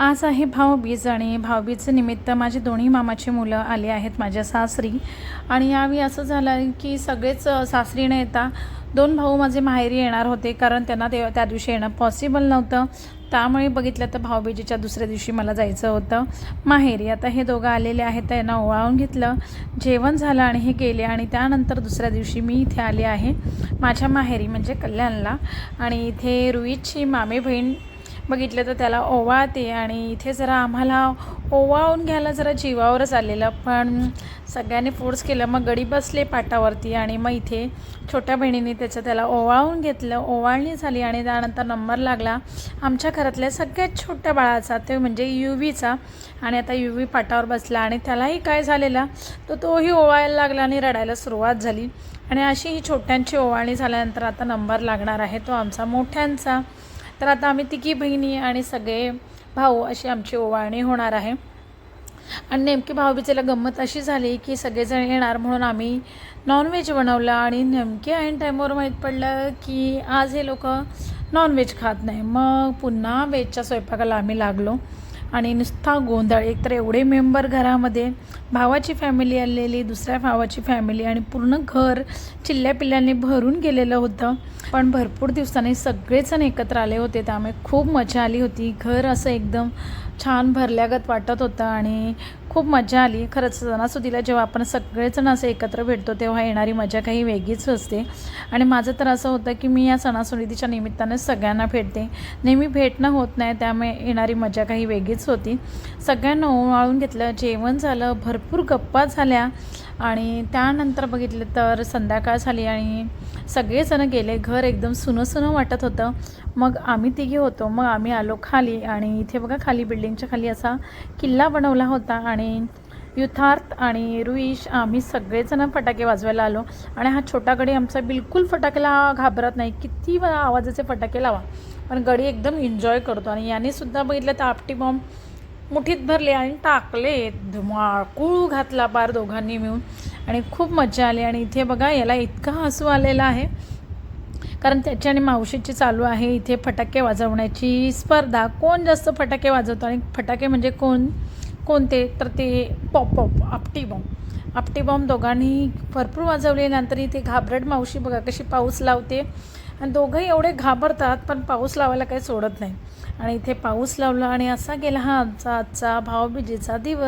आज आहे भाऊबीज आणि भाऊबीजेच्या निमित्त माझे दोन्ही मामाची मुलं आली आहेत माझ्या सासरी. आणि यावेळी असं झालं की सगळेच सासरी न येता दोन भाऊ माझे माहेरी येणार होते, कारण त्यांना त्या दिवशी येणं पॉसिबल नव्हतं. त्यामुळे बघितलं तर भाऊबीजेच्या दुसऱ्या दिवशी मला जायचं होतं माहेरी. आता हे दोघं आलेले आहेत, त्यांना ओवाळून घेतलं, जेवण झालं आणि हे गेले. आणि त्यानंतर दुसऱ्या दिवशी मी इथे आले आहे माझ्या माहेरी म्हणजे कल्याणला. आणि इथे रुईची मामे बहीण बघितलं तर त्याला ओवाळते. आणि इथे जरा आम्हाला ओवाळून घ्यायला जरा जीवावरच आलेलं, पण सगळ्यांनी फोर्स केलं. मग गडी बसले पाटावरती आणि मग इथे छोट्या बहिणीने त्याला ओवाळून घेतलं. ओवाळणी झाली आणि त्यानंतर नंबर लागला आमच्या घरातल्या सगळ्यात छोट्या बाळाचा, ते म्हणजे युवीचा. आणि आता युवी पाटावर बसला आणि त्यालाही काय झालेला तर तोही ओवाळायला लागला आणि रडायला सुरुवात झाली. आणि अशी ही छोट्यांची ओवाळणी झाल्यानंतर आता नंबर लागणार आहे तो आमचा मोठ्यांचा. तर आता आम्ही तिघी बहिणी आणि सगळे भाऊ अशी आमची ओवाळणी होणार आहे. आणि नेमकी भाऊबीजेला गंमत अशी झाली की सगळेजण येणार म्हणून आम्ही नॉनव्हेज बनवलं. आणि नेमके ऐन टाईमवर माहीत पडलं की आज हे लोक नॉनव्हेज खात नाही. मग पुन्हा व्हेजच्या स्वयंपाकाला आम्ही लागलो आणि नुसता गोंधळ. एकतर एवढे मेंबर घरामध्ये, भावाची फॅमिली आलेली, दुसऱ्या भावाची फॅमिली, आणि पूर्ण घर चिल्ल्या पिल्ल्यांनी भरून गेलेलं होतं. पण भरपूर दिवसांनी सगळेजण एकत्र आले होते, त्यामुळे खूप मजा आली होती. घर असं एकदम छान भरल्यागत वाटत होतं आणि खूप मजा आली. खरंच सणासुदीला जेव्हा आपण सगळेजण असं एकत्र भेटतो तेव्हा येणारी मजा काही वेगळीच असते. आणि माझं तर असं होतं की मी या सणासुदीच्या निमित्ताने सगळ्यांना भेटते, नेहमी भेटणं होत नाही, त्यामुळे येणारी मजा काही वेगळीच होती. सगळ्यांना ओवाळून घेतलं, जेवण झालं, भरपूर गप्पा झाल्या. आणि त्यानंतर बघितलं तर संध्याकाळ झाली आणि सगळेजण गेले. घर एकदम सुनं वाटत होतं. मग आम्ही तिघे होतो, मग आम्ही आलो खाली. आणि इथे बघा खाली बिल्डिंगच्या खाली असा किल्ला बनवला होता. आणि युथार्थ आणि रुईश आम्ही सगळेजण फटाके वाजवायला आलो. आणि हा छोटा गडी आमचा बिलकुल फटाकेला घाबरत नाही, किती आवाजाचे फटाके लावा पण गडी एकदम एन्जॉय करतो. आणि यानेसुद्धा बघितलं तर आपटी बॉम्ब मुठीत भरले आणि टाकले, धुमाकूळ घातला पार दोघांनी मिळून. आणि खूप मजा आली. आणि इथे बघा याला इतका हसू आलेला आहे कारण त्याची आणि मावशीची चालू आहे इथे फटाके वाजवण्याची स्पर्धा. कोण जास्त फटाके वाजवतो, आणि फटाके म्हणजे कोणते तर ते पॉप आपटी बॉम्ब दोघांनी भरपूर वाजवले. नंतर इथे घाबरट मावशी बघा कशी पाऊस लावते. आणि दोघंही एवढे घाबरतात पण पाऊस लावायला काही सोडत नाही. आणि इथे पाऊस लावला आणि असा गेला हा आजचा भाऊबीजेचा दिवस.